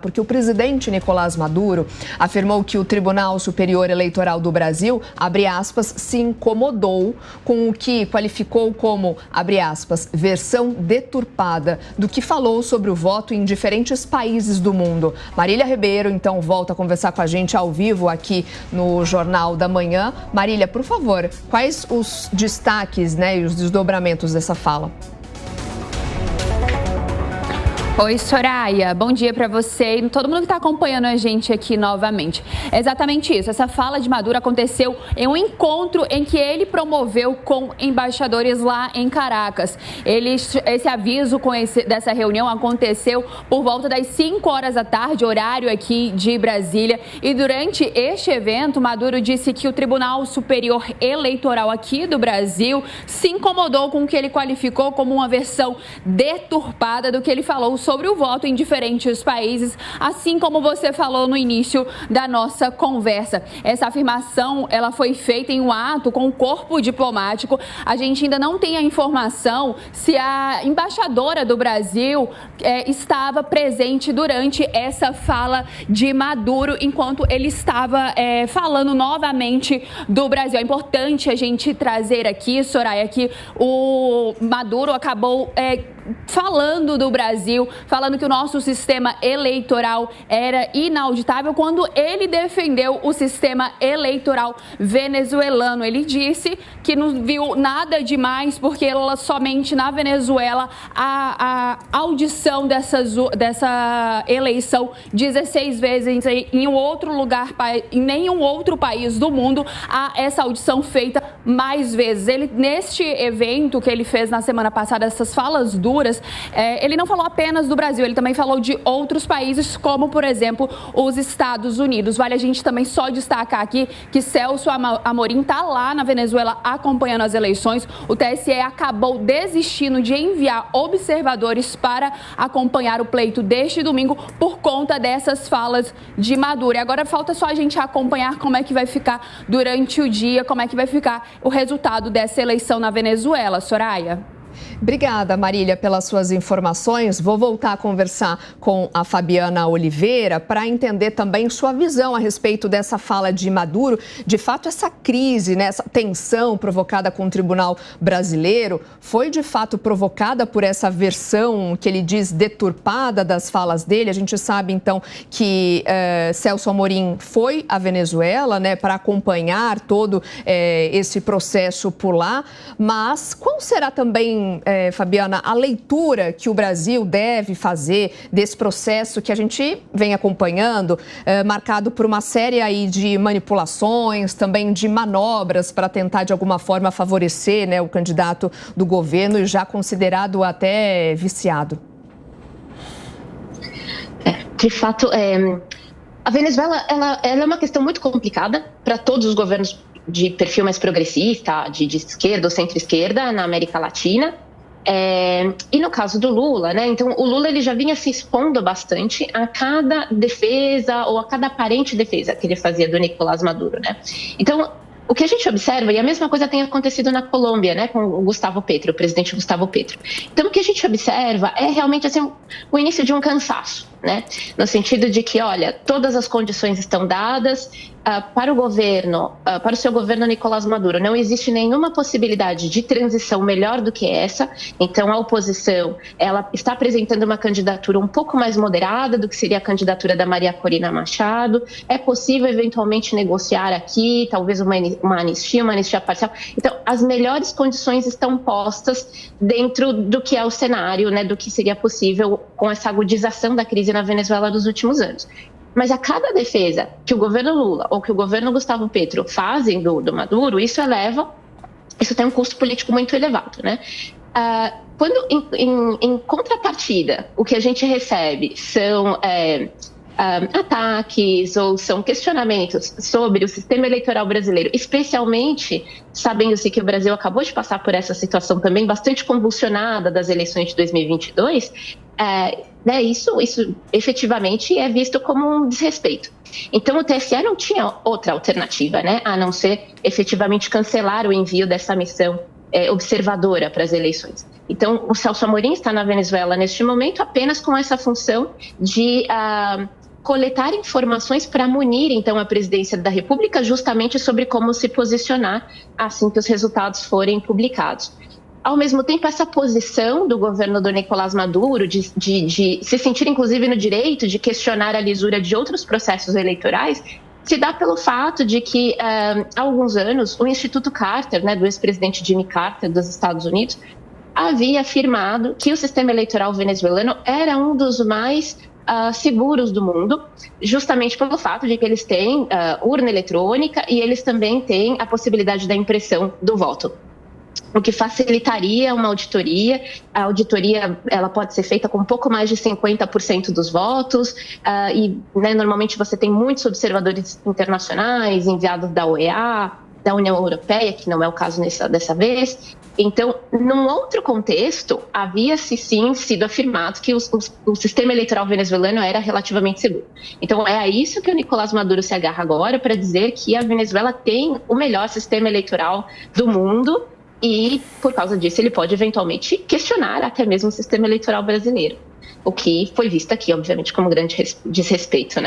Porque o presidente Nicolás Maduro afirmou que o Tribunal Superior Eleitoral do Brasil, abre aspas, se incomodou com o que qualificou como, abre aspas, versão deturpada do que falou sobre o voto em diferentes países do mundo. Marília Ribeiro, então, volta a conversar com a gente ao vivo aqui no Jornal da Manhã. Marília, por favor, quais os destaques, e os desdobramentos dessa fala? Oi, Soraya, bom dia para você e todo mundo que está acompanhando a gente aqui novamente. É exatamente isso, essa fala de Maduro aconteceu em um encontro em que ele promoveu com embaixadores lá em Caracas. Esse aviso dessa reunião aconteceu por volta das 5 horas da tarde, horário aqui de Brasília. E durante este evento, Maduro disse que o Tribunal Superior Eleitoral aqui do Brasil se incomodou com o que ele qualificou como uma versão deturpada do que ele falou sobre o voto em diferentes países, assim como você falou no início da nossa conversa. Essa afirmação, ela foi feita em um ato com o corpo diplomático. A gente ainda não tem a informação se a embaixadora do Brasil estava presente durante essa fala de Maduro, enquanto ele estava falando novamente do Brasil. É importante a gente trazer aqui, Soraya, que o Maduro acabou falando do Brasil, falando que o nosso sistema eleitoral era inauditável quando ele defendeu o sistema eleitoral venezuelano. Ele disse que não viu nada demais porque somente na Venezuela a audição dessa eleição 16 vezes em nenhum outro país do mundo há essa audição feita mais vezes. Ele, neste evento que ele fez na semana passada, essas falas duras, ele não falou apenas do Brasil, ele também falou de outros países, como, por exemplo, os Estados Unidos. Vale a gente também só destacar aqui que Celso Amorim está lá na Venezuela acompanhando as eleições. O TSE acabou desistindo de enviar observadores para acompanhar o pleito deste domingo por conta dessas falas de Maduro. E agora falta só a gente acompanhar como é que vai ficar durante o dia, como é que vai ficar o resultado dessa eleição na Venezuela. Soraya? Obrigada, Marília, pelas suas informações. Vou voltar a conversar com a Fabiana Oliveira para entender também sua visão a respeito dessa fala de Maduro. De fato, essa crise, essa tensão provocada com o Tribunal Brasileiro foi de fato provocada por essa versão que ele diz deturpada das falas dele. A gente sabe, então, que Celso Amorim foi à Venezuela para acompanhar todo esse processo por lá. Mas qual será também, Fabiana, a leitura que o Brasil deve fazer desse processo que a gente vem acompanhando, marcado por uma série aí de manipulações, também de manobras para tentar de alguma forma favorecer o candidato do governo e já considerado até viciado? De fato, a Venezuela ela é uma questão muito complicada para todos os governos de perfil mais progressista, de esquerda ou centro-esquerda na América Latina. E no caso do Lula, então o Lula ele já vinha se expondo bastante a cada defesa ou a cada aparente defesa que ele fazia do Nicolás Maduro, Então, o que a gente observa, e a mesma coisa tem acontecido na Colômbia, com o Gustavo Petro, o presidente Gustavo Petro. Então, o que a gente observa é realmente assim, o início de um cansaço, no sentido de que, olha, todas as condições estão dadas para o governo, para o seu governo Nicolás Maduro. Não existe nenhuma possibilidade de transição melhor do que essa. Então, a oposição ela está apresentando uma candidatura um pouco mais moderada do que seria a candidatura da Maria Corina Machado. É possível, eventualmente, negociar aqui, talvez uma anistia parcial. Então, as melhores condições estão postas dentro do que é o cenário, do que seria possível com essa agudização da crise na Venezuela dos últimos anos. Mas a cada defesa que o governo Lula ou que o governo Gustavo Petro fazem do Maduro, isso tem um custo político muito elevado, Quando, em contrapartida, o que a gente recebe são ataques ou são questionamentos sobre o sistema eleitoral brasileiro, especialmente sabendo-se que o Brasil acabou de passar por essa situação também bastante convulsionada das eleições de 2022, isso efetivamente é visto como um desrespeito. Então, o TSE não tinha outra alternativa, a não ser efetivamente cancelar o envio dessa missão observadora para as eleições. Então, o Celso Amorim está na Venezuela neste momento apenas com essa função de coletar informações para munir, então, a presidência da República justamente sobre como se posicionar assim que os resultados forem publicados. Ao mesmo tempo, essa posição do governo do Nicolás Maduro de se sentir, inclusive, no direito de questionar a lisura de outros processos eleitorais se dá pelo fato de que, há alguns anos, o Instituto Carter, do ex-presidente Jimmy Carter dos Estados Unidos, havia afirmado que o sistema eleitoral venezuelano era um dos mais seguros do mundo, justamente pelo fato de que eles têm urna eletrônica e eles também têm a possibilidade da impressão do voto, o que facilitaria uma auditoria. A auditoria ela pode ser feita com um pouco mais de 50% dos votos e normalmente você tem muitos observadores internacionais enviados da OEA, da União Europeia, que não é o caso dessa vez. Então, num outro contexto, havia-se sim sido afirmado que o sistema eleitoral venezuelano era relativamente seguro. Então, é a isso que o Nicolás Maduro se agarra agora para dizer que a Venezuela tem o melhor sistema eleitoral do mundo e, por causa disso, ele pode eventualmente questionar até mesmo o sistema eleitoral brasileiro, o que foi visto aqui, obviamente, como grande desrespeito,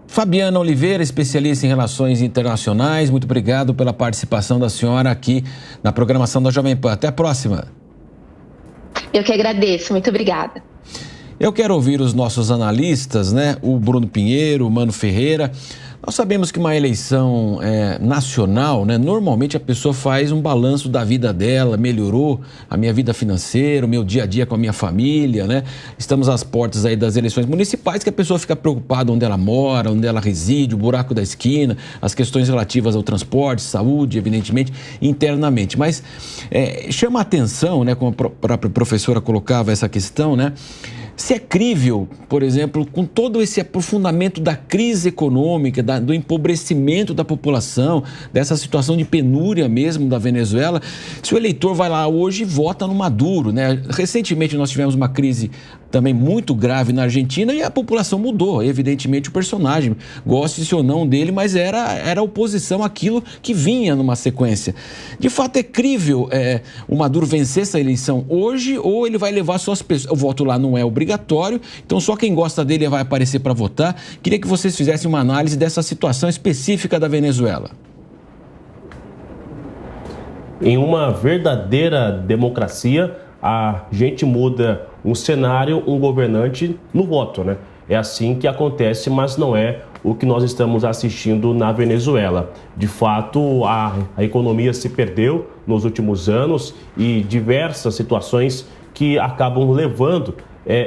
Fabiana Oliveira, especialista em relações internacionais, muito obrigado pela participação da senhora aqui na programação da Jovem Pan. Até a próxima. Eu que agradeço, muito obrigada. Eu quero ouvir os nossos analistas, o Bruno Pinheiro, o Mano Ferreira. Nós sabemos que uma eleição nacional, normalmente a pessoa faz um balanço da vida dela, melhorou a minha vida financeira, o meu dia a dia com a minha família, Estamos às portas aí das eleições municipais, que a pessoa fica preocupada onde ela mora, onde ela reside, o buraco da esquina, as questões relativas ao transporte, saúde, evidentemente, internamente. Mas chama a atenção, como a própria professora colocava essa questão, se é crível, por exemplo, com todo esse aprofundamento da crise econômica, do empobrecimento da população, dessa situação de penúria mesmo da Venezuela, se o eleitor vai lá hoje e vota no Maduro, Recentemente nós tivemos uma crise também muito grave na Argentina e a população mudou, evidentemente o personagem, goste-se ou não dele, mas era oposição àquilo que vinha numa sequência. De fato é crível o Maduro vencer essa eleição hoje ou ele vai levar suas pessoas, o voto lá não é obrigatório, então só quem gosta dele vai aparecer para votar. Queria que vocês fizessem uma análise dessa situação específica da Venezuela. Em uma verdadeira democracia, a gente muda um cenário, um governante no voto, É assim que acontece, mas não é o que nós estamos assistindo na Venezuela. De fato, a economia se perdeu nos últimos anos e diversas situações que acabam levando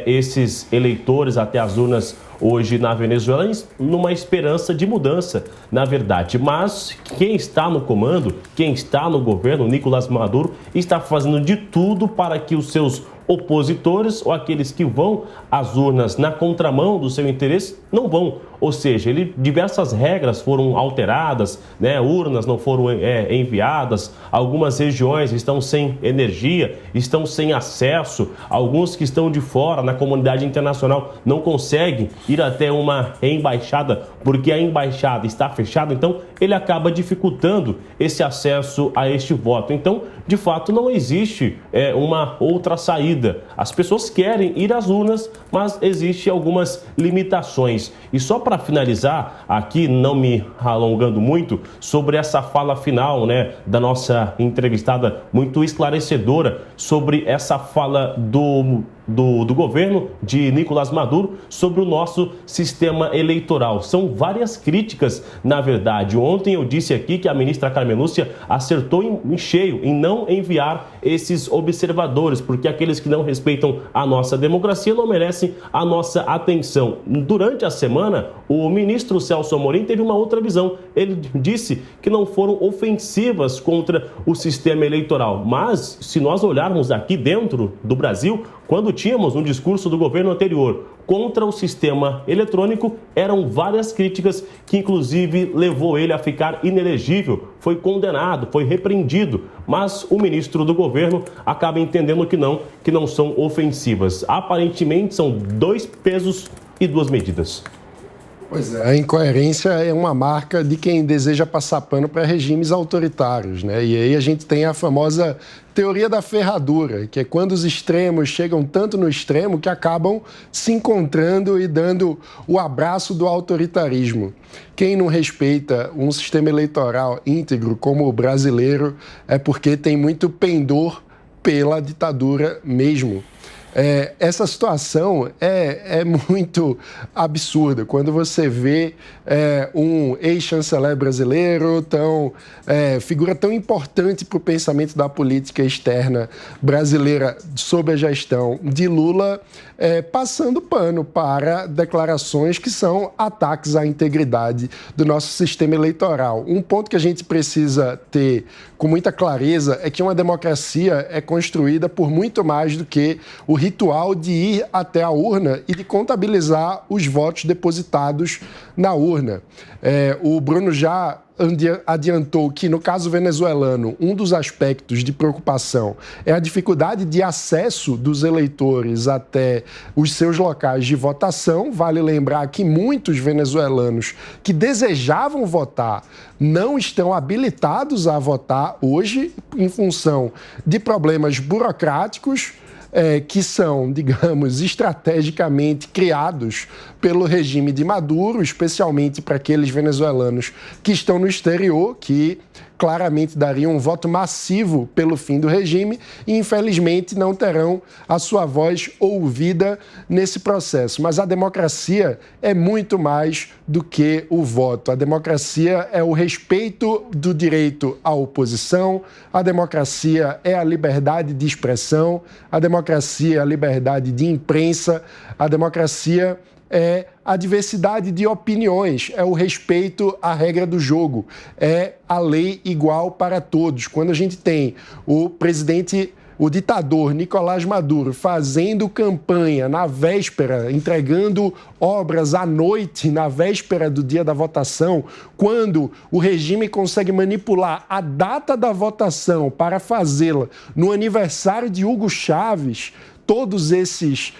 esses eleitores até as urnas hoje na Venezuela numa esperança de mudança, na verdade. Mas quem está no comando, quem está no governo, Nicolás Maduro, está fazendo de tudo para que os seus opositores ou aqueles que vão às urnas na contramão do seu interesse não vão. Ou seja, diversas regras foram alteradas, urnas não foram enviadas, algumas regiões estão sem energia, estão sem acesso, alguns que estão de fora, na comunidade internacional, não conseguem ir até uma embaixada porque a embaixada está fechada, então ele acaba dificultando esse acesso a este voto. Então, de fato, não existe uma outra saída. As pessoas querem ir às urnas, mas existem algumas limitações. E só para finalizar, aqui não me alongando muito, sobre essa fala final da nossa entrevistada, muito esclarecedora, sobre essa fala do governo de Nicolás Maduro sobre o nosso sistema eleitoral. São várias críticas, na verdade. Ontem eu disse aqui que a ministra Carmen Lúcia acertou em cheio em não enviar esses observadores, porque aqueles que não respeitam a nossa democracia não merecem a nossa atenção. Durante a semana, o ministro Celso Amorim teve uma outra visão. Ele disse que não foram ofensivas contra o sistema eleitoral. Mas, se nós olharmos aqui dentro do Brasil, quando tínhamos um discurso do governo anterior contra o sistema eletrônico, eram várias críticas que inclusive levou ele a ficar inelegível, foi condenado, foi repreendido, mas o ministro do governo acaba entendendo que não são ofensivas. Aparentemente são 2 pesos e 2 medidas. Pois é, a incoerência é uma marca de quem deseja passar pano para regimes autoritários, né? E aí a gente tem a famosa teoria da ferradura, que é quando os extremos chegam tanto no extremo que acabam se encontrando e dando o abraço do autoritarismo. Quem não respeita um sistema eleitoral íntegro como o brasileiro é porque tem muito pendor pela ditadura mesmo. Essa situação é muito absurda. Quando você vê um ex-chanceler brasileiro, figura tão importante para o pensamento da política externa brasileira sob a gestão de Lula, passando pano para declarações que são ataques à integridade do nosso sistema eleitoral. Um ponto que a gente precisa ter com muita clareza é que uma democracia é construída por muito mais do que o ritual de ir até a urna e de contabilizar os votos depositados na urna. O Bruno já adiantou que, no caso venezuelano, um dos aspectos de preocupação é a dificuldade de acesso dos eleitores até os seus locais de votação. Vale lembrar que muitos venezuelanos que desejavam votar não estão habilitados a votar hoje em função de problemas burocráticos que são, digamos, estrategicamente criados pelo regime de Maduro, especialmente para aqueles venezuelanos que estão no exterior, que claramente dariam um voto massivo pelo fim do regime e, infelizmente, não terão a sua voz ouvida nesse processo. Mas a democracia é muito mais do que o voto. A democracia é o respeito do direito à oposição, a democracia é a liberdade de expressão, a democracia é a liberdade de imprensa, a democracia é a diversidade de opiniões, é o respeito à regra do jogo, é a lei igual para todos. Quando a gente tem o ditador Nicolás Maduro fazendo campanha na véspera, entregando obras à noite, na véspera do dia da votação, quando o regime consegue manipular a data da votação para fazê-la no aniversário de Hugo Chávez, todos esses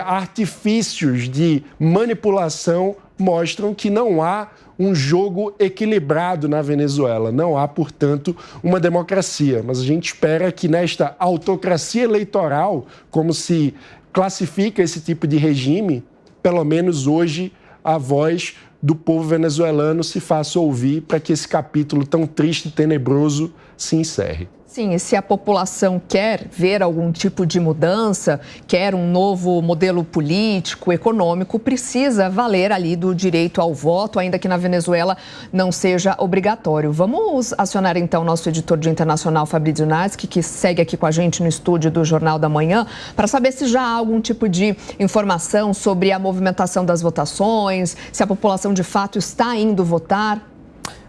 artifícios de manipulação mostram que não há um jogo equilibrado na Venezuela. Não há, portanto, uma democracia. Mas a gente espera que nesta autocracia eleitoral, como se classifica esse tipo de regime, pelo menos hoje a voz do povo venezuelano se faça ouvir para que esse capítulo tão triste e tenebroso se encerre. Sim, e se a população quer ver algum tipo de mudança, quer um novo modelo político, econômico, precisa valer ali do direito ao voto, ainda que na Venezuela não seja obrigatório. Vamos acionar então o nosso editor de internacional, Fabrício Naschi, que segue aqui com a gente no estúdio do Jornal da Manhã, para saber se já há algum tipo de informação sobre a movimentação das votações, se a população de fato está indo votar.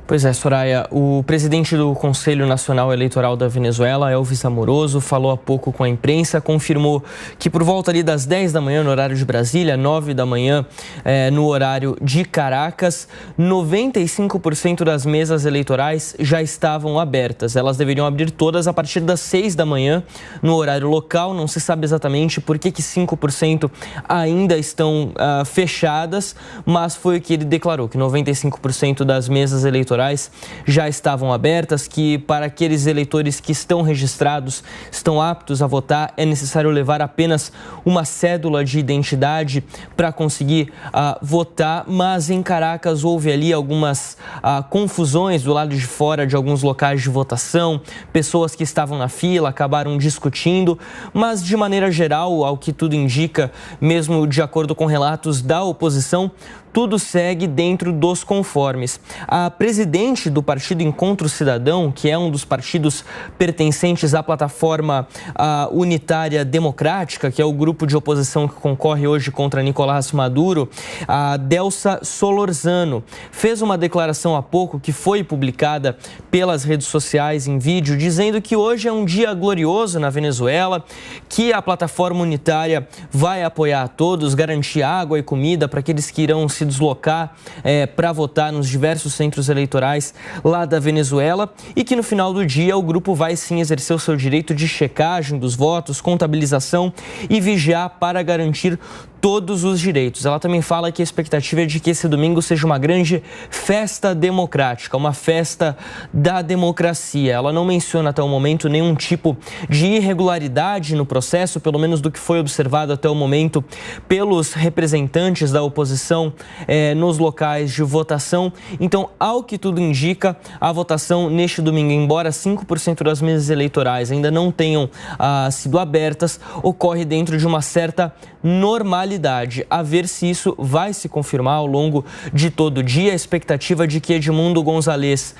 Pois é, Soraya, o presidente do Conselho Nacional Eleitoral da Venezuela, Elvis Amoroso, falou há pouco com a imprensa, confirmou que por volta ali das 10 da manhã no horário de Brasília, 9 da manhã no horário de Caracas, 95% das mesas eleitorais já estavam abertas. Elas deveriam abrir todas a partir das 6 da manhã no horário local. Não se sabe exatamente por que 5% ainda estão fechadas, mas foi o que ele declarou, que 95% das mesas eleitorais já estavam abertas, que para aqueles eleitores que estão registrados, estão aptos a votar, é necessário levar apenas uma cédula de identidade para conseguir votar, mas em Caracas houve ali algumas confusões do lado de fora de alguns locais de votação, pessoas que estavam na fila acabaram discutindo, mas de maneira geral, ao que tudo indica, mesmo de acordo com relatos da oposição, tudo segue dentro dos conformes. A presidente do partido Encontro Cidadão, que é um dos partidos pertencentes à plataforma unitária democrática, que é o grupo de oposição que concorre hoje contra Nicolás Maduro, a Delsa Solorzano, fez uma declaração há pouco que foi publicada pelas redes sociais em vídeo, dizendo que hoje é um dia glorioso na Venezuela, que a plataforma unitária vai apoiar a todos, garantir água e comida para aqueles que irão se se deslocar para votar nos diversos centros eleitorais lá da Venezuela e que no final do dia o grupo vai sim exercer o seu direito de checagem dos votos, contabilização e vigiar para garantir todos os direitos. Ela também fala que a expectativa é de que esse domingo seja uma grande festa democrática, uma festa da democracia. Ela não menciona até o momento nenhum tipo de irregularidade no processo, pelo menos do que foi observado até o momento pelos representantes da oposição nos locais de votação. Então, ao que tudo indica, a votação neste domingo, embora 5% das mesas eleitorais ainda não tenham sido abertas, ocorre dentro de uma certa normalidade. A ver se isso vai se confirmar ao longo de todo o dia. A expectativa de que Edmundo González,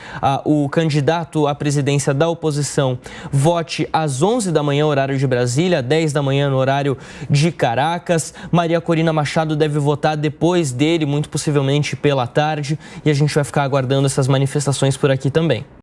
o candidato à presidência da oposição, vote às 11 da manhã, horário de Brasília, 10 da manhã no horário de Caracas. Maria Corina Machado deve votar depois dele, muito possivelmente pela tarde, e a gente vai ficar aguardando essas manifestações por aqui também.